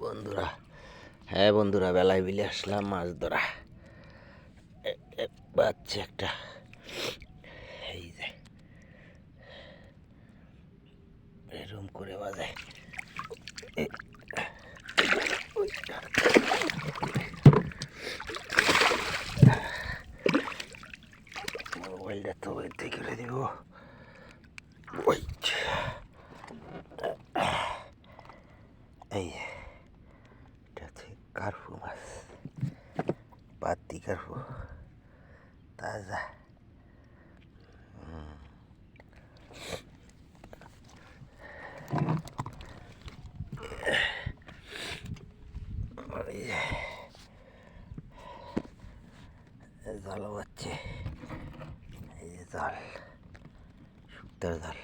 বন্ধুরা, হ্যাঁ বন্ধুরা, বেলায় বিলে আসলাম মাছ ধরা। বাচ্চা একটা, এই যে এরম করে বাজে। মোবাইলটা তো বলতে করে দিব। এই এটা হচ্ছে কার্পু মাছ, পাতি কার্পু, তাজা। জাল বাচ্ছে, এই যে জাল, শুক্তার জাল।